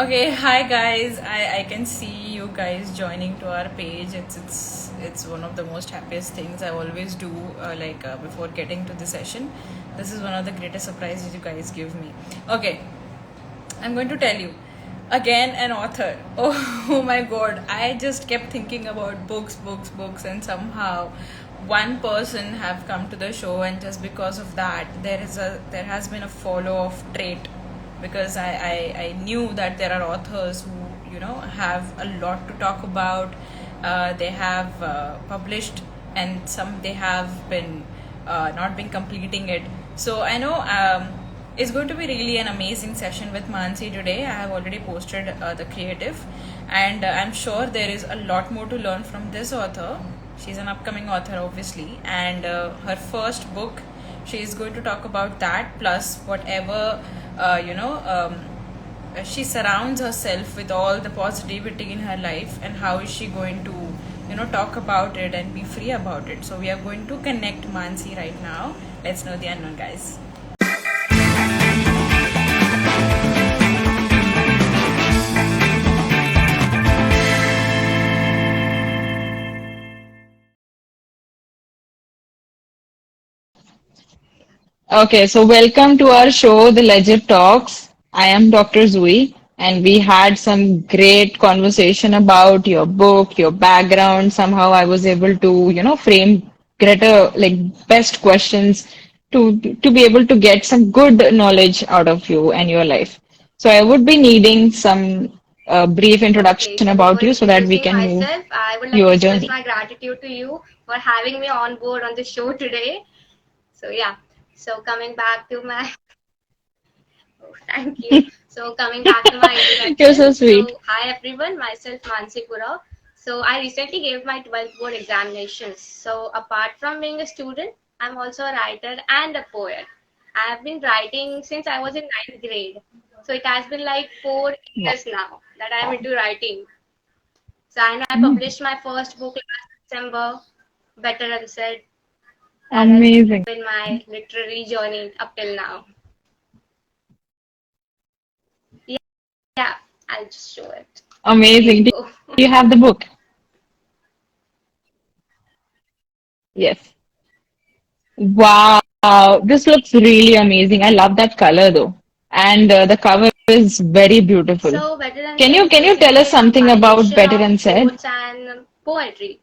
Okay, hi guys. I can see you guys joining to our page. It's one of the most happiest things I always do. Before getting to the session, this is one of the greatest surprises you guys give me. Okay, I'm going to tell you again an author. Oh my god, I just kept thinking about books, and somehow one person have come to the show, and just because of that, there has been a follow of trait because I knew that there are authors who have a lot to talk about. They have published, and some they have been not been completing it. So I know it's going to be really an amazing session with Mansi today. I have already posted the creative, and I'm sure there is a lot more to learn from this author. She's an upcoming author, obviously, and her first book, she is going to talk about that plus whatever uh, you know. Um, she surrounds herself with all the positivity in her life, and how is she going to talk about it and be free about it. So we are going to connect Mansi right now. Let's know the unknown, guys. Okay, so welcome to our show, The Ledger Talks. I am Dr. Zui, and we had some great conversation about your book, your background. Somehow I was able to, frame greater, best questions to be able to get some good knowledge out of you and your life. So I would be needing some brief Okay, introduction so about before you so that we introducing can move myself, I would like to your express journey. my gratitude to you for having me on board on the show today. So, yeah, so coming back to my, oh, thank you. So, coming back to my You're so introduction. sweet. So, hi everyone, myself Mansi Purao. So, I recently gave my 12th board examinations. So, apart from being a student, I'm also a writer and a poet. I have been writing since I was in ninth grade. So, it has been like 4 years now that I'm into writing. So and I Wow. published my first book last December, Better Unsaid. That has Amazing. been my literary journey up till now. Yeah, yeah, I'll just show it. Here Amazing. you Do go. you have the book? Yes. Wow, this looks really amazing. I love that color though. And the cover is very beautiful. So Better Can Unsaid you is can you tell us basically a something about compilation Better of and Said? quotes and poetry.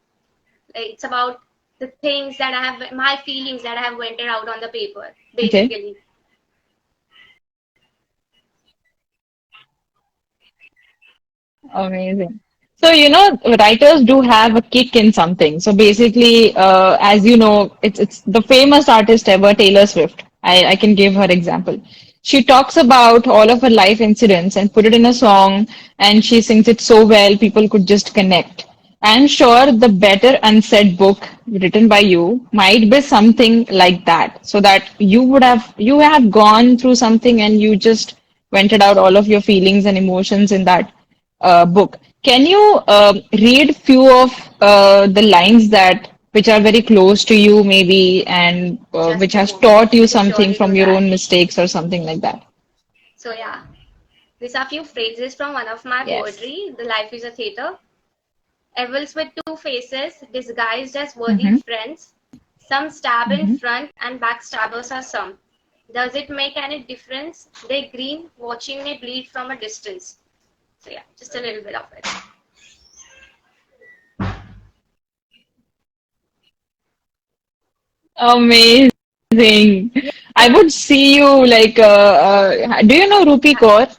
Like, it's about the things that I have, my feelings that I have vented out on the paper, Okay. basically. Amazing. So, writers do have a kick in something. So basically, as you know, it's the famous artist ever, Taylor Swift. I can give her example. She talks about all of her life incidents and put it in a song, and she sings it so well, people could just connect. I'm sure the Better Unsaid book written by you might be something like that, so that you have gone through something and you just vented out all of your feelings and emotions in that book. Can you read few of the lines that which are very close to you, maybe, and which Just a has moment. taught you I can something surely do from your that. own mistakes or something like that? So yeah, these are few phrases from one of my Yes. poetry, The Life is a Theatre. Evils with two faces, disguised as worthy Mm-hmm. friends. Some stab in Mm-hmm. front, and backstabbers are some. Does it make any difference? They grin, watching me bleed from a distance. So yeah, just a little bit of it. Amazing. I would see you like, do you know Rupee Yeah. Kaur?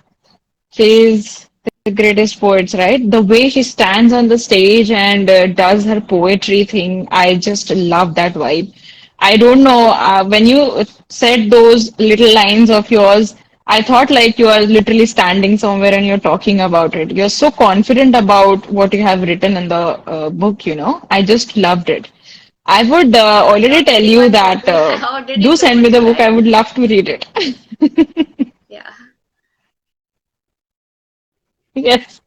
She's the greatest poets, right? The way she stands on the stage and does her poetry thing, I just love that vibe. I don't know, when you said those little lines of yours, I thought like you are literally standing somewhere and you're talking about it. You're so confident about what you have written in the book. I just loved it. I would already Not tell you everyone told that me. I already do send told me the you, book. I right? would love to read it. Yeah. Yes.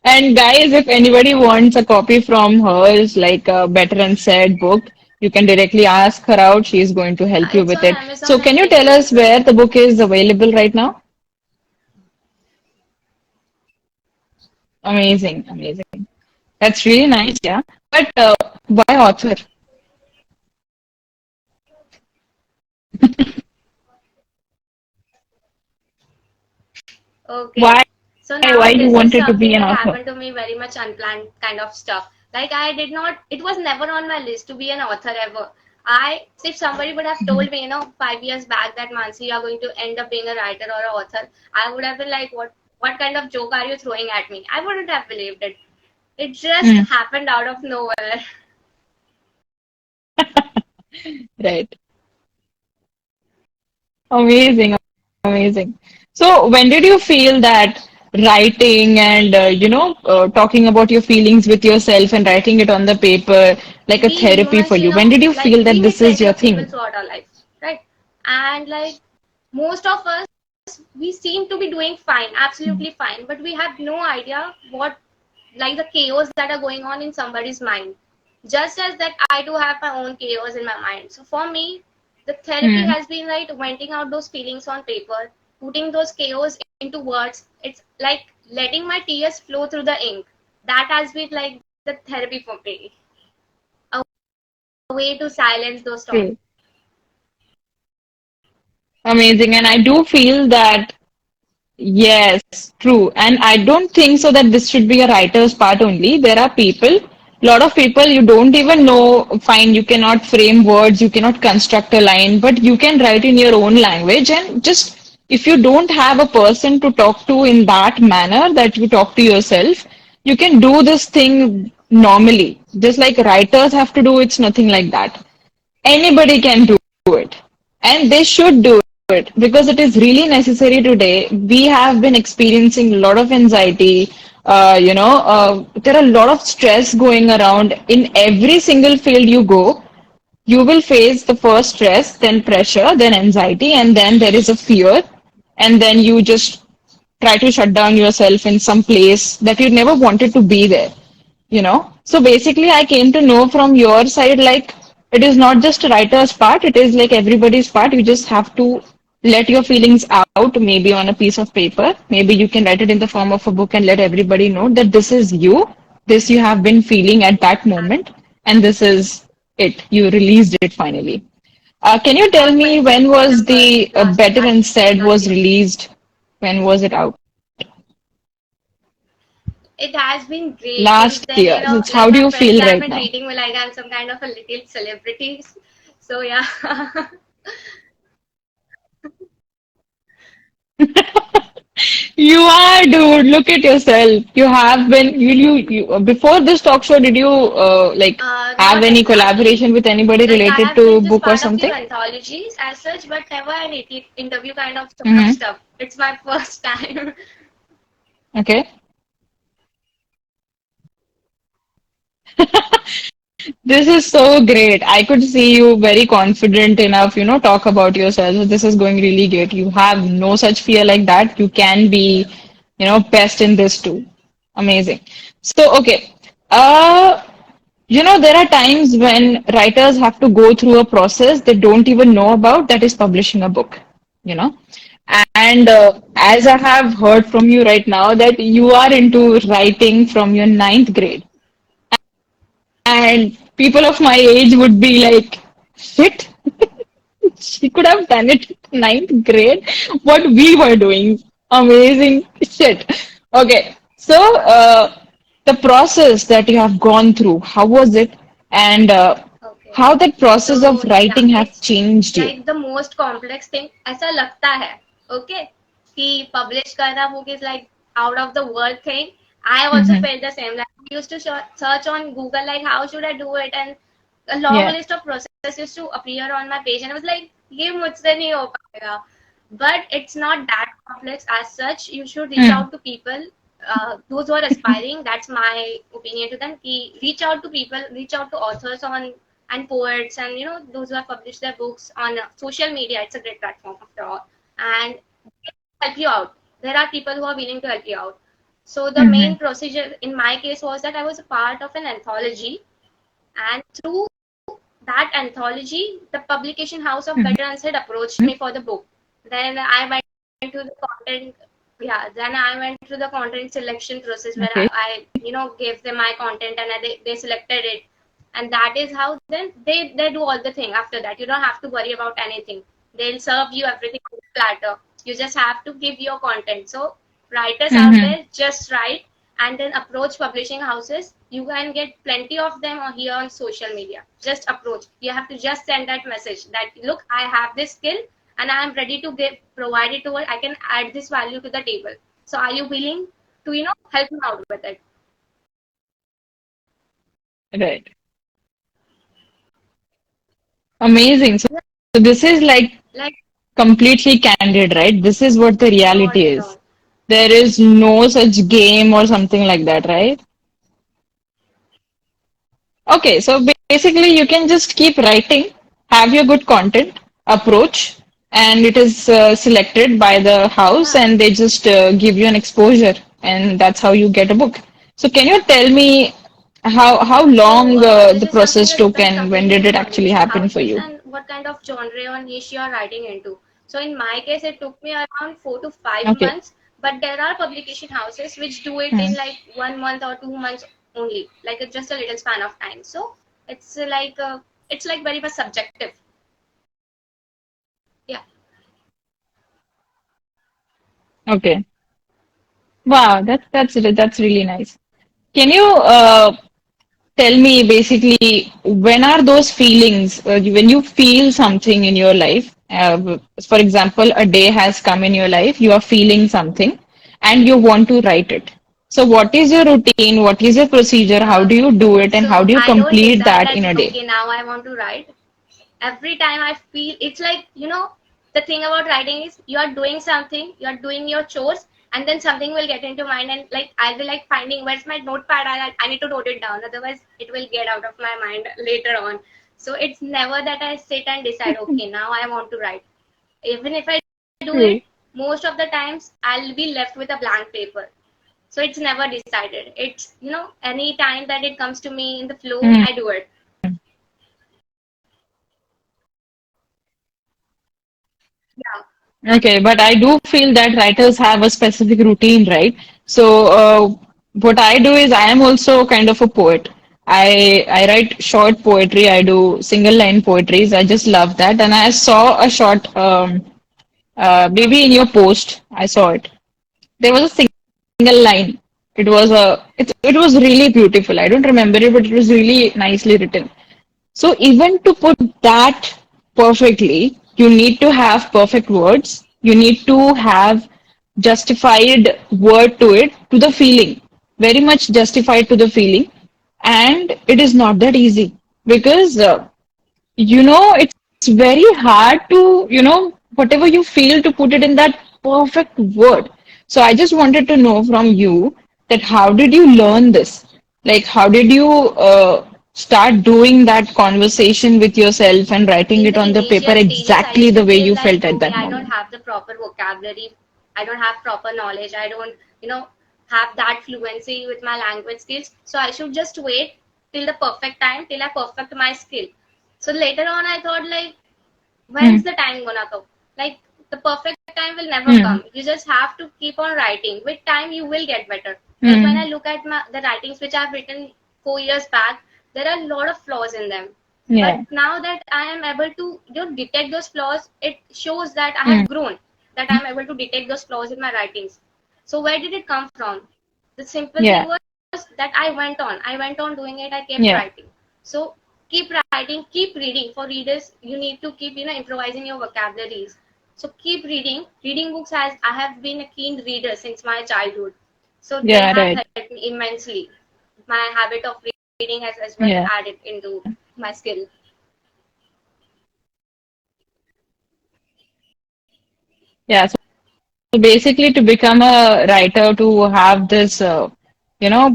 And guys, if anybody wants a copy from hers, like a Better and Said book, you can directly ask her out. She is going to help you It's with on it. So, Amazon can and you tell Kindle us as well. where the book is available right now? Amazing, amazing. That's really nice, yeah. But why author? Okay. Why So why now you this is wanted to be something an that author? happened to me very much unplanned kind of stuff. Like I did not, it was never on my list to be an author ever. If somebody would have Mhm. told me, 5 years back that Mansi, you are going to end up being a writer or an author, I would have been like, what kind of joke are you throwing at me? I wouldn't have believed it. It just Mm, happened out of nowhere. right. Amazing, amazing. So, when did you feel that writing and, talking about your feelings with yourself and writing it on the paper like a We therapy for humans, you? When did you like feel that we meet this is plenty your of people thing? throughout our life, right? And like most of us, we seem to be doing fine, absolutely fine, but we have no idea what, like the chaos that are going on in somebody's mind. Just as that, I do have my own chaos in my mind. So for me, the therapy Mm, has been like venting out those feelings on paper, putting those chaos into words. It's like letting my tears flow through the ink. That has been like the therapy for me, a way to silence those thoughts. true. Amazing. And I do feel that yes, true. And I don't think so that this should be a writer's part only. There are people, lot of people you don't even know, fine, you cannot frame words, you cannot construct a line, but you can write in your own language. And just if you don't have a person to talk to in that manner that you talk to yourself, you can do this thing normally. Just like writers have to do, it's nothing like that. Anybody can do it, and they should do it because it is really necessary today. We have been experiencing a lot of anxiety. There are a lot of stress going around in every single field you go. You will face the first stress, then pressure, then anxiety, and then there is a fear, and then you just try to shut down yourself in some place that you never wanted to be there, So basically, I came to know from your side, like, it is not just a writer's part, it is like everybody's part. You just have to let your feelings out, maybe on a piece of paper. Maybe you can write it in the form of a book and let everybody know that this is you, this you have been feeling at that moment, and this is it. You released it finally. Can you tell Not me quite when was remember the last Better and Said was anthology. released? When was it out? It has been great since Last then. year. So it's Like how do my you friends feel have right been now? treating me like I'm some kind of a little celebrity. So yeah. You are, dude. Look at yourself. You have been before this talk show, did you have Not any exactly. collaboration with anybody Like I related have to been just book or part of few something? anthologies as such, but never an interview kind of sort of Mm-hmm. stuff. It's my first time. Okay. This is so great. I could see you very confident enough, talk about yourself. This is going really great. You have no such fear like that. You can be, best in this too. Amazing. So, okay. There are times when writers have to go through a process they don't even know about, that is publishing a book, you know. And as I have heard from you right now that you are into writing from your ninth grade, and people of my age would be like, shit, she could have done it in ninth grade. What we were doing. Amazing shit. Okay. So, the process that you have gone through, how was it? And Okay. how that process of So yeah, writing have it's changed you? like the most complex thing. ऐसा लगता है, okay, कि publish करना book is like out of the world thing. I also Hmm. felt the same. Like I used to search on Google like how should I do it, and a long Yeah. list of processes used to appear on my page, and I was like, ये मुझसे नहीं हो पाएगा. But it's not that complex as such. You should reach Hmm. out to people, those who are aspiring. That's my opinion to them. Reach out to people, reach out to authors on and poets, and those who have published their books on social media. It's a great platform after all, and help you out. There are people who are willing to help you out. So the Hmm. main procedure in my case was that I was a part of an anthology, and through that anthology, the publication house of Hmm. Better Unsaid approached me for the book. Then I went to the content. yeah, then I went through the content selection process where Okay. gave them my content and they selected it. And that is how then they do all the thing after that. You don't have to worry about anything. They'll serve you everything on the platter. You just have to give your content. So writers out Mm-hmm. there, just write and then approach publishing houses. You can get plenty of them here on social media. Just approach. You have to just send that message that look, I have this skill and I am ready to give provide it to her. I can add this value to the table. So are you willing to help me out with it? Right. Amazing. So this is like Like completely candid, right? This is what the not reality at is. all. There is no such game or something like that, right? Okay, so basically you can just keep writing, have your good content, approach, and it is selected by the house Yeah. and they just give you an exposure and that's how you get a book. So can you tell me how So long this the is something process that took depends and when completely did on the it actually publishing happen for houses you? and what kind of genre or niche you are writing into. So in my case, it took me around 4 to 5 Okay. months, but there are publication houses which do it Hmm. in like 1 month or 2 months only, like it's just a little span of time. So it's it's like very much subjective. Yeah. Okay. Wow, that's really nice. Can you tell me basically when are those feelings when you feel something in your life? For example, a day has come in your life, you are feeling something, and you want to write it. So, what is your routine? What is your procedure? How Uh, do you do it, and how so do you I don't complete decide that that in a day? okay now I want to write. Every time I feel it's like the thing about writing is you are doing something, you are doing your chores, and then something will get into mind, and like I'll be like finding where's my notepad. I need to note it down, otherwise it will get out of my mind later on. So it's never that I sit and decide okay now I want to write. Even if I do True. it, most of the times I'll be left with a blank paper. So it's never decided. It's any time that it comes to me in the flow, Mm. I do it. Yeah. Okay, but I do feel that writers have a specific routine, right? So, what I do is I am also kind of a poet. I write short poetry. I do single line poetries. I just love that. And I saw a short, maybe in your post, I saw it. There was a single line. It was really beautiful. I don't remember it, but it was really nicely written. So even to put that perfectly, you need to have perfect words. You need to have justified word to it, to the feeling, very much justified to the feeling. And it is not that easy because it's very hard to, whatever you feel to put it in that perfect word. So I just wanted to know from you that how did you learn this? Like, how did you start doing that conversation with yourself and writing In it the on the paper initial stages, I exactly used the to way feel you like, felt at okay, that I don't moment? have the proper vocabulary, I don't have proper knowledge, I don't, have that fluency with my language skills. So I should just wait till the perfect time, till I perfect my skill. So later on, I thought, like, when's Mm, the time gonna come? Like, the perfect time will never mm, come. You just have to keep on writing. With time, you will get better. Like, when I mm. look at the writings which I've written 4 years back, there are a lot of flaws in them. But Yeah. now that I am able to detect those flaws, it shows that I Mm, have grown, that I'm able to detect those flaws in my writings. So where did it come from? The simple thing yeah. was that I went on. I went on doing it. I kept Yeah. writing. So keep writing, keep reading. For readers, you need to keep improvising your vocabularies. So keep reading. Reading books has I have been a keen reader since my childhood. So they Yeah. have Right. helped me immensely. My habit of reading has as well Yeah. added into my skill. Yeah. So basically, to become a writer, to have this,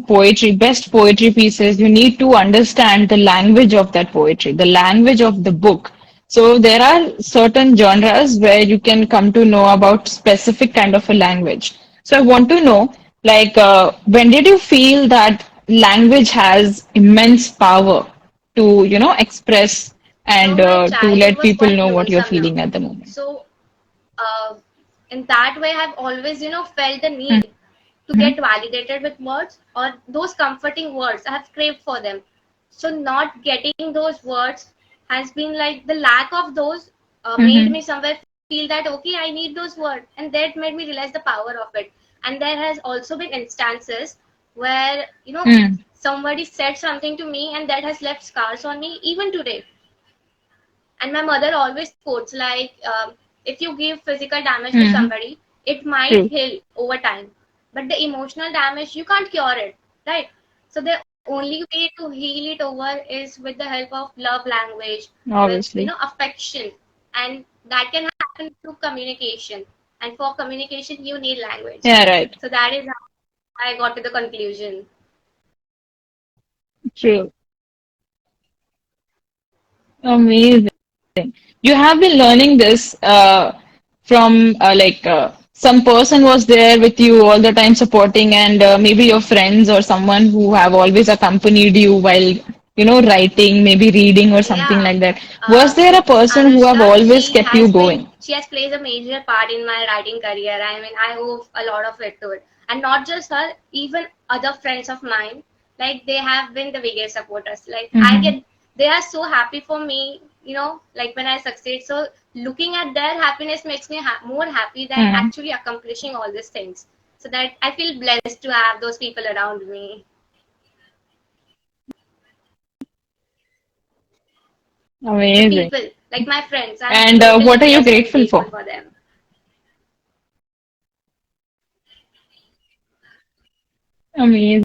poetry, best poetry pieces, you need to understand the language of that poetry, the language of the book. So there are certain genres where you can come to know about specific kind of a language. So I want to know, like, when did you feel that language has immense power to, express So and my to childhood let was people quite know what you're lonesome now. feeling at the moment? So uh, In that way, I've always, felt the need to get validated with words, or those comforting words. I have craved for them. So not getting those words has been like the lack of those made Mm-hmm. me somewhere feel that okay, I need those words, and that made me realize the power of it. And there has also been instances where somebody said something to me and that has left scars on me even today. And my mother always quotes like, if you give physical damage to Mm-hmm. somebody, it might True. heal over time, but the emotional damage you can't cure it, right? So the only way to heal it over is with the help of love language, with Obviously. affection, and that can happen through communication. And for communication, you need language. Yeah, right. So that is how I got to the conclusion. True. Amazing. You have been learning this from some person was there with you all the time supporting, and maybe your friends or someone who have always accompanied you while, writing, maybe reading or something Yeah. like that. Was there a person who have Anushka, always kept you going? she has played a major part in my writing career. I mean, I owe a lot of it to it. And not just her, even other friends of mine, like they have been the biggest supporters. Like Mm-hmm. they are so happy for me, like when I succeed. So looking at their happiness makes me more happy than Mm. actually accomplishing all these things. So that I feel blessed to have those people around me. The Amazing. people, like my friends, I'm And totally what are you blessed and grateful grateful for? for them. Amazing,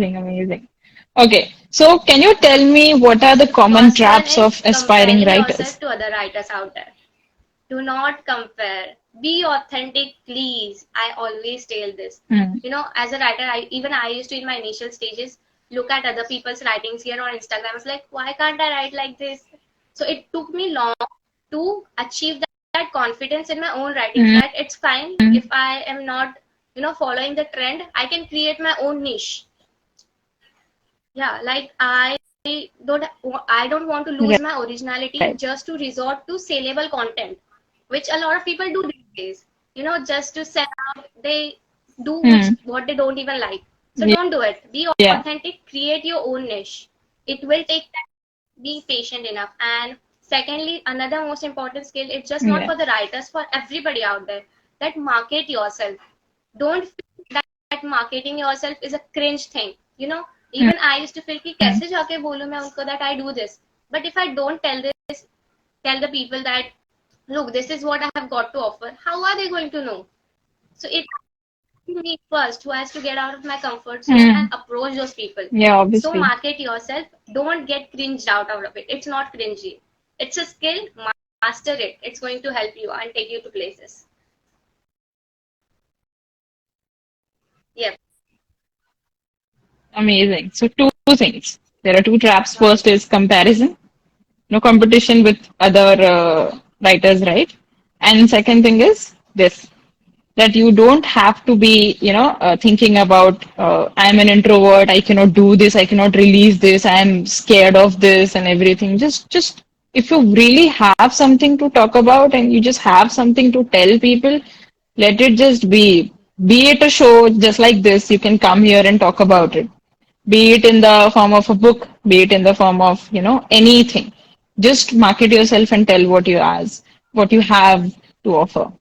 amazing. Okay, so can you tell me what are the common First one traps is of aspiring comparing yourself writers? to other writers out there. Do not compare. Be authentic, please. I always tell this. Mm. As a writer, I used to in my initial stages look at other people's writings here on Instagram. I was like, why can't I write like this? So it took me long to achieve that confidence in my own writing Mm. that it's fine if I am not, following the trend. I can create my own niche. Yeah, like don't I don't want to lose Right. my originality just to resort to saleable content, which a lot of people do these days. Just to sell out, they do which Mm. what they don't even like. So Yeah. don't do it. Be Yeah. authentic, create your own niche. It will take time. Be patient enough. And secondly, another most important skill, it's just not Yeah. for the writers, for everybody out there, that market yourself. Don't feel that marketing yourself is a cringe thing. Even I used to feel कि Mm. कैसे जाके बोलूं मैं उनको that I do this. But if I don't tell the people that look, this is what I have got to offer, how are they going to know? So it me first who has to get out of my comfort zone and Mm. approach those people. Yeah, So obviously. market yourself. Don't get cringed out of it. It's not cringy. It's a skill. Master it. It's going to help you and take you to places. Yep. Amazing. So two things. There are two traps. First is comparison, no competition with other writers, right? And second thing is this, that you don't have to be, thinking about, I'm an introvert, I cannot do this, I cannot release this, I'm scared of this and everything. Just if you really have something to talk about and you just have something to tell people, let it just be. Be it a show just like this, you can come here and talk about it. Be it in the form of a book, be it in the form of, anything. Just market yourself and tell what you have to offer.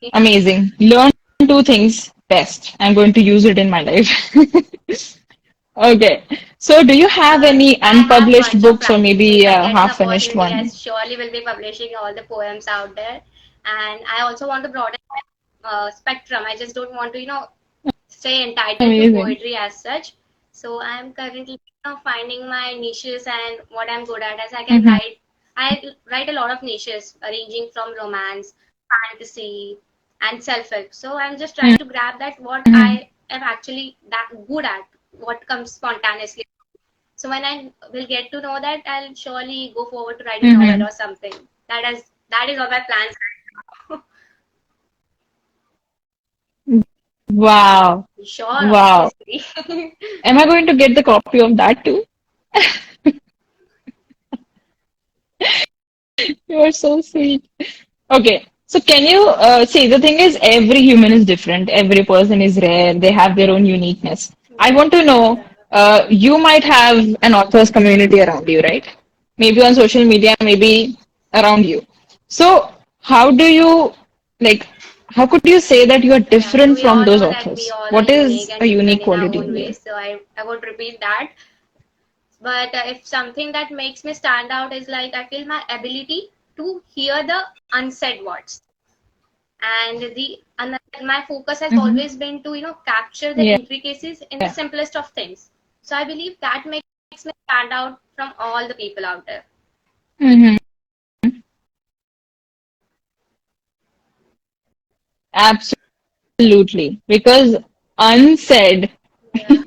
Yeah. Amazing. Learn two things best. I'm going to use it in my life. Okay. So, do you have any I have unpublished bunch of books or writing. So maybe if I a get the half-finished opportunity, I one? surely will be publishing all the poems out there. And I also want to broaden my spectrum. I just don't want to, stay entitled to Amazing. poetry as such. So I'm currently, finding my niches and what I'm good at. As I can Mm-hmm. write, I write a lot of niches, ranging from romance, fantasy, and self-help. So I'm just trying to grab that what Mm-hmm. I am actually that good at, what comes spontaneously. So when I will get to know that, I'll surely go forward to write a novel Mm-hmm. or something. That is all my plans. Wow. Sure, Wow. obviously. Am I going to get the copy of that too? You are so sweet. Okay. So can you see the thing is every human is different, every person is rare, they have their own uniqueness. I Yeah. want to know, you might have an authors community around you, right? Maybe on social media, maybe around you. So how do you like? How could you say that you are Yeah, so different we from all those know that we authors? all are What unique is a and different unique in our quality own in you? ways. So I won't repeat that. But if something that makes me stand out is like I feel my ability to hear the unsaid words. And my focus has Hmm. always been to capture the Yeah. intricacies in the simplest of things. So I believe that makes me stand out from all the people out there. Hmm. Absolutely. Because unsaid, Yeah.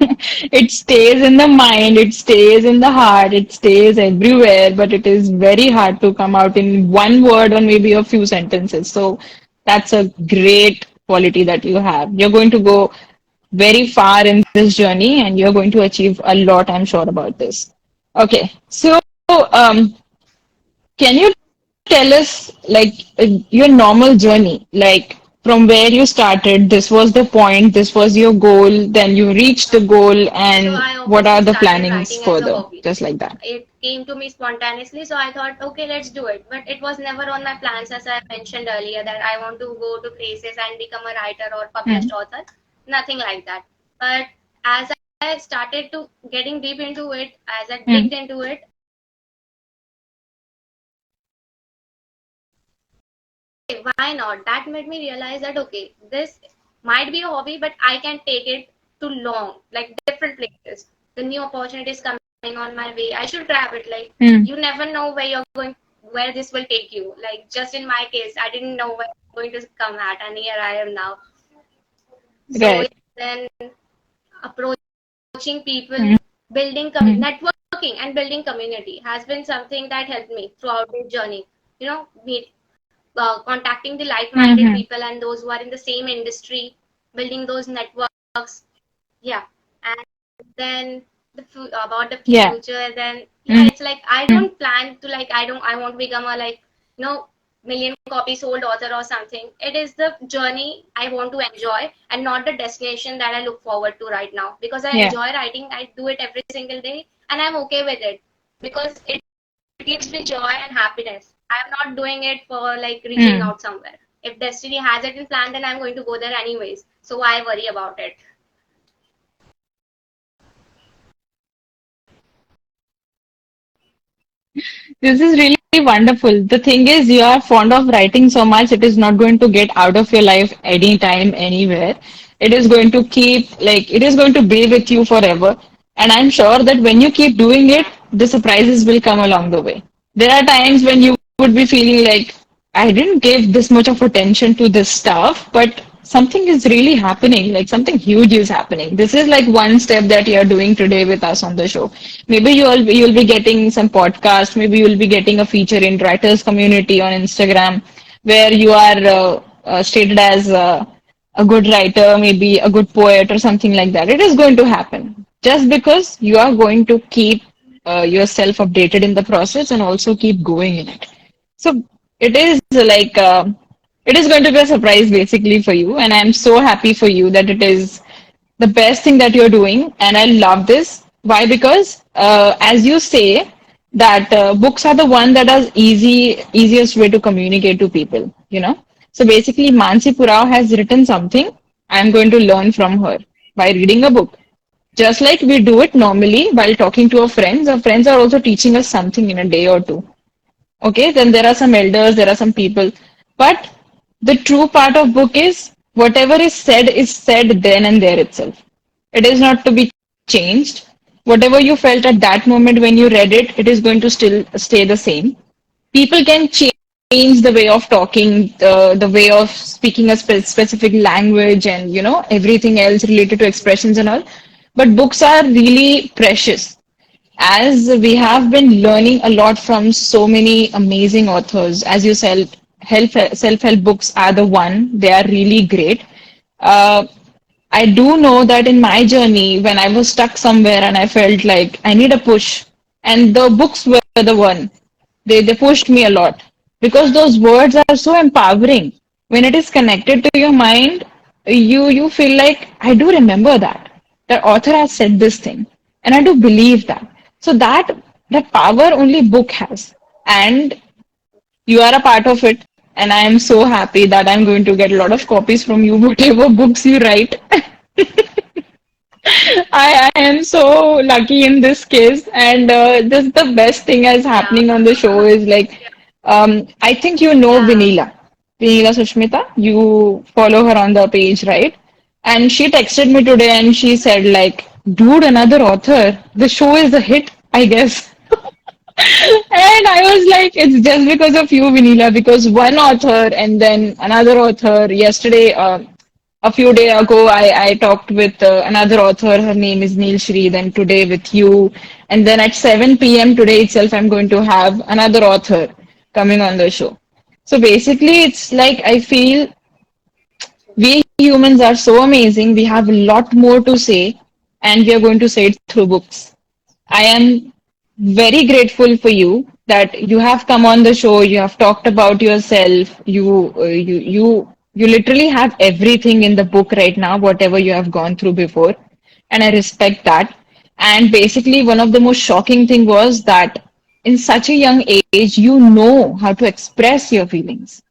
it stays in the mind, it stays in the heart, it stays everywhere, but it is very hard to come out in one word or maybe a few sentences. So that's a great quality that you have. You're going to go very far in this journey and you're going to achieve a lot, I'm sure about this. Okay. So, can you tell us, like, your normal journey? Like, from where you started, this was the point, this was your goal, then you reached the goal, So and I what are obviously the started plannings writing as a further? hobby. Just like that. It came to me spontaneously, so I thought, okay, let's do it. But it was never on my plans, as I mentioned earlier, that I want to go to places and become a writer or published Hmm. author. Nothing like that. But as I started to getting deep into it, as I Hmm. digged into it, okay, why not? That made me realize that okay, this might be a hobby, but I can take it to long, like different places. The new opportunities coming on my way, I should grab it. Like Hmm. you never know where you're going, where this will take you. Like just in my case, I didn't know where I'm going to come at, and here I am now. So Right. then approaching people, Hmm. building networking, and building community has been something that helped me throughout this journey. Meet contacting the like-minded Hmm. people and those who are in the same industry, building those networks. Yeah, and then about the Yeah. future, then yeah, Hmm. it's like I don't plan to like I want to become a like million copy sold author or something. It is the journey I want to enjoy and not the destination that I look forward to right now because I Yeah. enjoy writing. I do it every single day and I'm okay with it because it gives me joy and happiness. I'm not doing it for like reaching Hmm. out somewhere. If destiny has it in plan, then I'm going to go there anyways. So why worry about it? This is really wonderful. The thing is, you are fond of writing so much, it is not going to get out of your life anytime, anywhere. It is going to keep, like, it is going to be with you forever. And I'm sure that when you keep doing it, Yeah. the surprises will come along the way. There are times when you would be feeling like, I didn't give this much of attention to this stuff, but something is really happening, like something huge is happening. This is like one step that you're doing today with us on the show. Maybe you'll be getting some podcast, maybe you'll be getting a feature in writers community on Instagram where you are stated as a good writer, maybe a good poet or something like that. It is going to happen just because you are going to keep yourself updated in the process and also keep going in it. So it is like it is going to be a surprise basically for you, and I'm so happy for you that it is the best thing that you're doing, and I love this. Why? Because as you say that books are the one that are easiest way to communicate to people. So basically, Mansi Purao has written something. I'm going to learn from her by reading a book. Just like we do it normally while talking to our friends are also teaching us something in a day or two. Okay, then there are some elders, there are some people. But the true part of book is whatever is said then and there itself. It is not to be changed. Whatever you felt at that moment when you read it, it is going to still stay the same. People can change the way of talking, the way of speaking a specific language and, everything else related to expressions and all. But books are really precious as we have been learning a lot from so many amazing authors. As you said, self-help books are the one. They are really great. Uh, I do know that in my journey, when I was stuck somewhere and I felt like I need a push, and the books were the one. They pushed me a lot because those words are so empowering. When it is connected to your mind, you feel like I do remember that. The author has said this thing, and I do believe that. So that power only book has, and you are a part of it. And I am so happy that I'm going to get a lot of copies from you, whatever books you write. I am so lucky in this case, and this the best thing is Yeah. happening on the show is like, I think you know Yeah. Vinila Sushmita. You follow her on the page, right? And she texted me today, and she said like, "Dude, another author. The show is a hit, I guess." And I was like, it's just because of you, Vinila, because one author and then another author. Yesterday, a few days ago, I talked with another author. Her name is Neil Shri. Then today with you. And then at 7 p.m. today itself, I'm going to have another author coming on the show. So basically, it's like I feel we humans are so amazing. We have a lot more to say, and we are going to say it through books. I am very grateful for you that you have come on the show. You have talked about yourself. You literally have everything in the book right now, whatever you have gone through before, and I respect that. And basically, one of the most shocking thing was that in such a young age, you know how to express your feelings.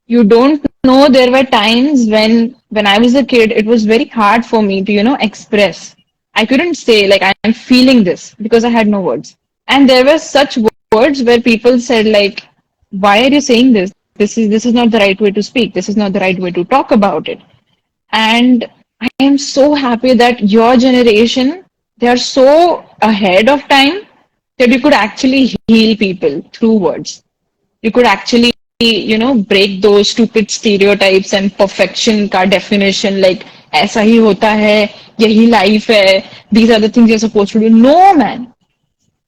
You don't know, there were times when I was a kid, it was very hard for me to, express. I couldn't say like I'm feeling this because I had no words. And there were such words where people said like, why are you saying this? This is not the right way to speak. This is not the right way to talk about it. And I am so happy that your generation, they are so ahead of time that you could actually heal people through words. You could actually, break those stupid stereotypes and perfection का definition like ऐसा ही होता है, यही life है, these are the things you're supposed to do. No, man.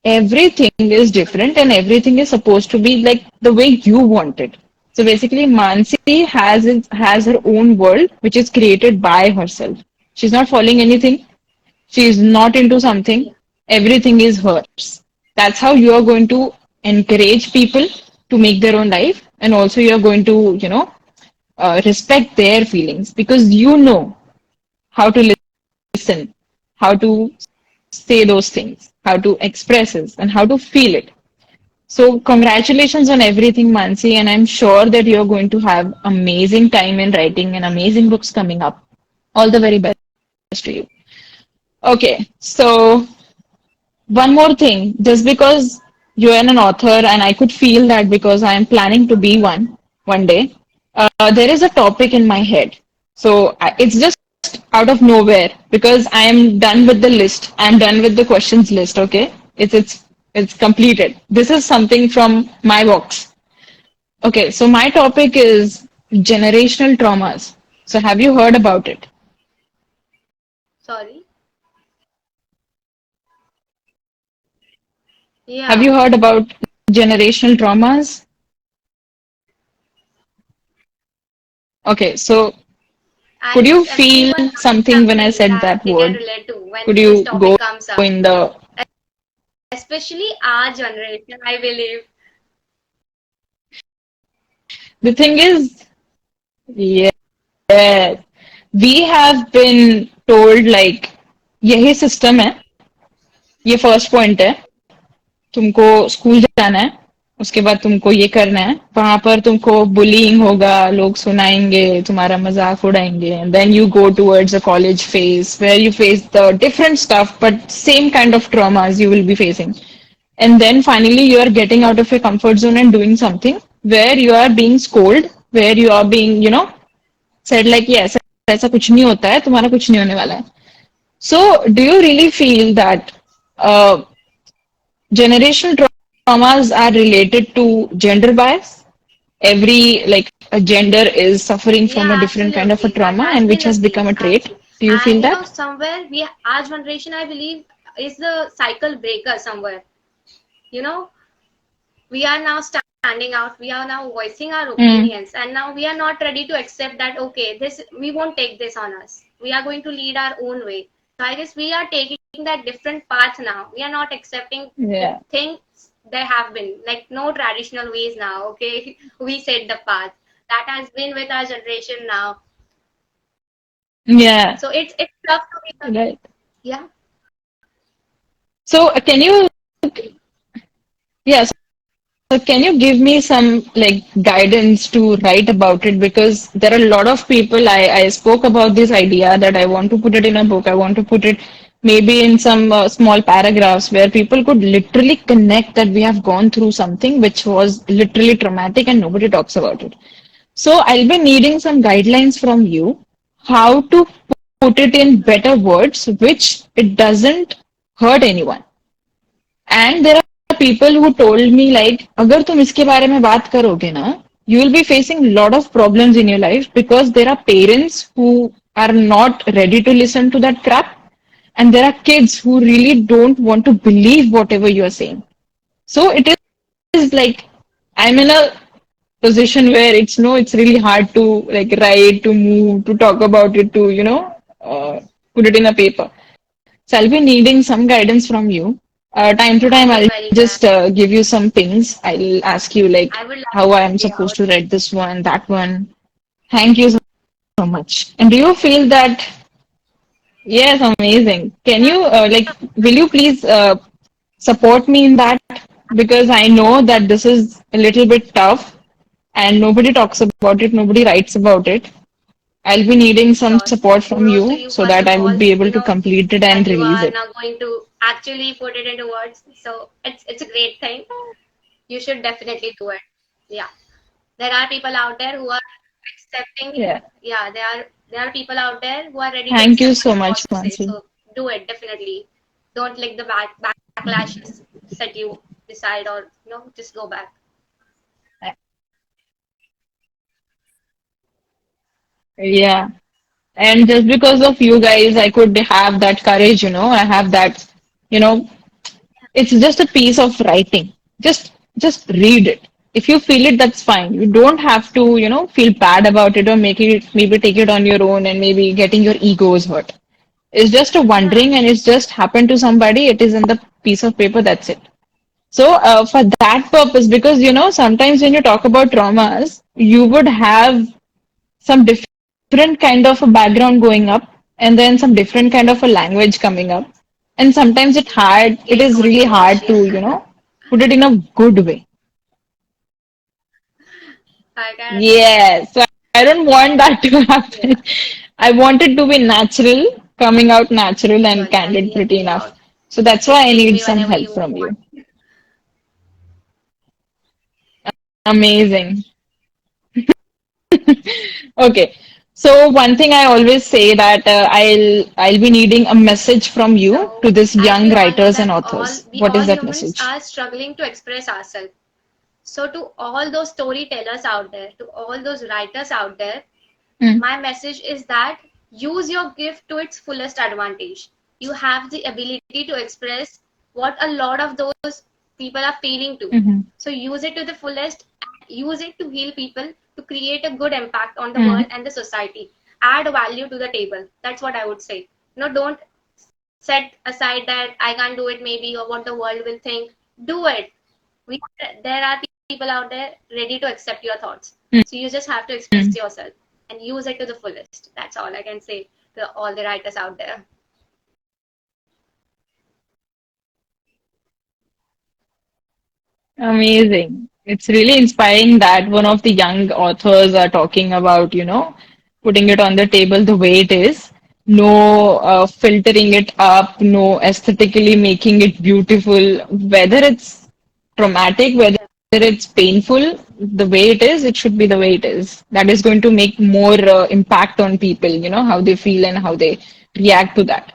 Everything is different and everything is supposed to be like the way you want it. So basically, Mansi has her own world which is created by herself. She's not following anything. She is not into something. Yeah. Everything is hers. That's how you are going to encourage people to make their own life, and also you are going to, respect their feelings because you know how to listen, how to say those things, how to express it, and how to feel it. So congratulations on everything, Mansi, and I'm sure that you're going to have amazing time in writing and amazing books coming up. All the very best to you. Okay, so one more thing, just because you're an author, and I could feel that because I am planning to be one day, there is a topic in my head. So it's just out of nowhere because I am done with the list. I'm done with the questions list. Okay, it's completed. This is something from my box. Okay, so my topic is generational traumas. So have you heard about it? Sorry. Have Yeah. you heard about generational traumas? Okay, so I could you guess feel everyone has something when I something said that that they can word? relate to when Could this you topic go comes up. in the. Especially our generation, I believe. The thing is, yes, we have been told like, यही system है, ये first point है, तुमको school जाना है, उसके बाद तुमको ये करना है, वहां पर तुमको बुलिंग होगा, लोग सुनाएंगे, तुम्हारा मजाक उड़ाएंगे, and then you go towards a college phase where you face the different stuff but same kind of traumas you will be facing. And then finally you are getting out of your comfort zone and doing something where you are being scolded, where you are being, said like, yes, ऐसा कुछ नहीं होता है, तुम्हारा कुछ नहीं होने वाला है. So do you really feel that uh, generational traumas are related to gender bias? Every like a gender is suffering from a Yeah, different kind of a absolutely. That trauma has and which been the has become case, a trait. actually. Do you And feel that? somewhere our generation, I believe, is the cycle breaker somewhere. You know, we are now standing out. We are now voicing our Mm, opinions, and now we are not ready to accept that. Okay, this we won't take this on us. We are going to lead our own way. So I guess we are taking that different path now. We are not accepting the yeah. things there have been like no traditional ways now. Okay, we set the path that has been with our generation now. Yeah, So it's tough to be the, right. yeah. So can you, yeah, so can you give me some like guidance to write about it? Because there are a lot of people, I spoke about this idea that I want to put it in a book. I want to put it maybe in some small paragraphs where people could literally connect that we have gone through something which was literally traumatic and nobody talks about it. So I'll be needing some guidelines from you how to put it in better words, which it doesn't hurt anyone. And there are people who told me like, अगर तुम इसके बारे में बात करोगे ना, you will be facing a lot of problems in your life because there are parents who are not ready to listen to that crap, and there are kids who really don't want to believe whatever you are saying. So it is like I'm in a position where it's really hard to like write, to move, to talk about it, to put it in a paper. So I'll be needing some guidance from you. Time to I time, will I'll very glad. just give you some things. I'll ask you like I would love how to I help am you supposed out. to write this one, that one. Thank you so much. And do you feel that? Yes, amazing. Can Yeah, you will you please support me in that? Because I know that this is a little bit tough and nobody talks about it, nobody writes about it. I'll be needing some sure. support from Kudos to you you so first that of I would all. be able to complete it and That you release are it. now going to actually put it into words. So it's a great thing. You should definitely do it. Yeah. There are people out there who are accepting. Yeah. Yeah, there are people out there who are ready to Thank you accept so whatever you much, want to say. Mansi. So do it definitely. Don't let the backlashes set you decide, or just go back. Yeah. And just because of you guys, I could have that courage, I have that, you know, it's just a piece of writing. Just read it. If you feel it, that's fine. You don't have to, feel bad about it or make it maybe take it on your own and maybe getting your egos hurt. It's just a Yeah, wondering and it's just happened to somebody. It is in the piece of paper, that's it. So, for that purpose, because sometimes when you talk about traumas, you would have some different kind of a background going up, and then some different kind of a language coming up. And sometimes it getting is really hard controversial. to, put it in a good way. I can understand. Yes. So I don't want that to Yeah, happen. I want it to be natural, coming out natural and surely I'll candid be pretty helping you enough. out. So that's why Just I ping need me some whenever help you from want. you. Amazing. Okay. So one thing I always say that I'll be needing a message from you So, to this as young we all know writers and that all authors. we What all is that humans message? are struggling to express ourselves. So, to all those storytellers out there, to all those writers out there, Mm, my message is that use your gift to its fullest advantage. You have the ability to express what a lot of those people are feeling to. mhm, So use it to the fullest, use it to heal people, to create a good impact on the world mm, and the society. Add value to the table. That's what I would say. Don't set aside that I can't do it maybe, or what the world will think. Do it. we there are people out there ready to accept your thoughts, so you just have to express mm. yourself and use it to the fullest. That's all I can say to all the writers out there. Amazing. It's really inspiring that one of the young authors are talking about, putting it on the table the way it is. No filtering it up, no aesthetically making it beautiful. Whether it's traumatic, whether it's painful, the way it is, it should be the way it is. That is going to make more impact on people, how they feel and how they react to that.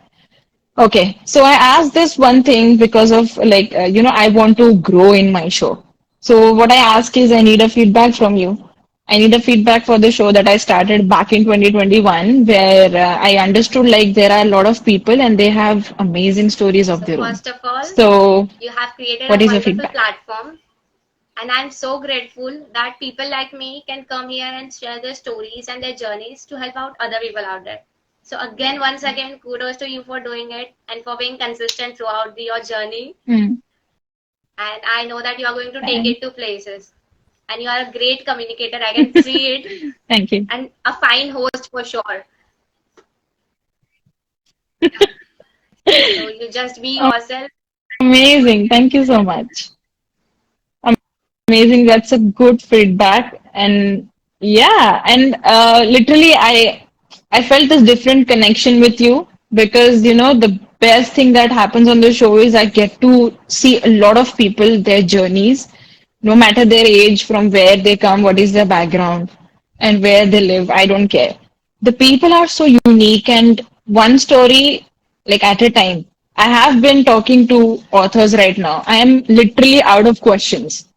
Okay, so I asked this one thing because of like, I want to grow in my show. So what I ask is I need a feedback from you. I need a feedback for the show that I started back in 2021, where I understood like there are a lot of people and they have amazing stories of So their own. first of all, So you have created what a is your wonderful feedback? platform, and I'm so grateful that people like me can come here and share their stories and their journeys to help out other people out there. So again, once again, kudos to you for doing it and for being consistent throughout your journey. Hmm. and I know that you are going to take it to places. And you are a great communicator. I can see it, Thank you. and a fine host for sure. So you just be yourself. Amazing. Thank you so much. Amazing. That's a good feedback. And yeah, and literally, I felt this different connection with you because the best thing that happens on the show is I get to see a lot of people, their journeys, no matter their age, from where they come, what is their background, and where they live. I don't care. The people are so unique, and one story like at a time. I have been talking to authors right now. I am literally out of questions.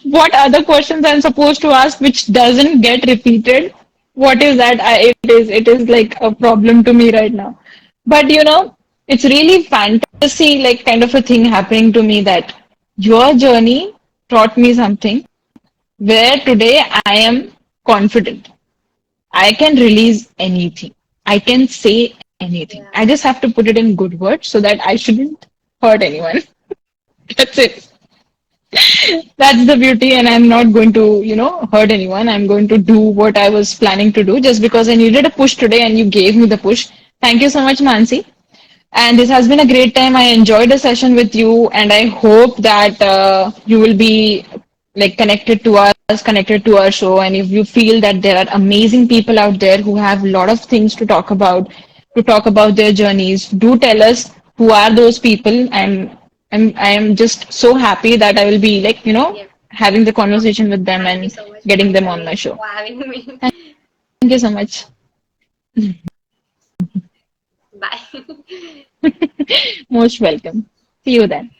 What other questions I'm supposed to ask which doesn't get repeated? What is that? It is like a problem to me right now. But it's really fantasy like kind of a thing happening to me that your journey taught me something where today I am confident. I can release anything. I can say anything. Yeah. I just have to put it in good words so that I shouldn't hurt anyone. That's it. That's the beauty, and I'm not going to, hurt anyone. I'm going to do what I was planning to do just because I needed a push today and you gave me the push. Thank you so much, Mansi. And this has been a great time. I enjoyed the session with you, and I hope that you will be like connected to us, connected to our show. And if you feel that there are amazing people out there who have a lot of things to talk about their journeys, do tell us who are those people. And I am just so happy that I will be like Yeah. having the conversation with them Thank you and so much, getting them on Mansi, my show. for having me. Thank you so much. Bye. Most welcome. See you then.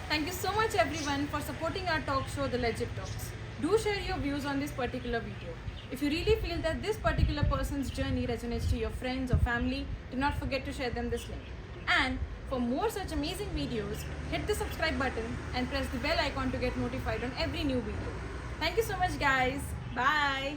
Thank you so much everyone for supporting our talk show The Legit Talks. Do share your views on this particular video. If you really feel that this particular person's journey resonates to your friends or family, do not forget to share them this link. And for more such amazing videos, hit the subscribe button and press the bell icon to get notified on every new video. Thank you so much guys. Bye.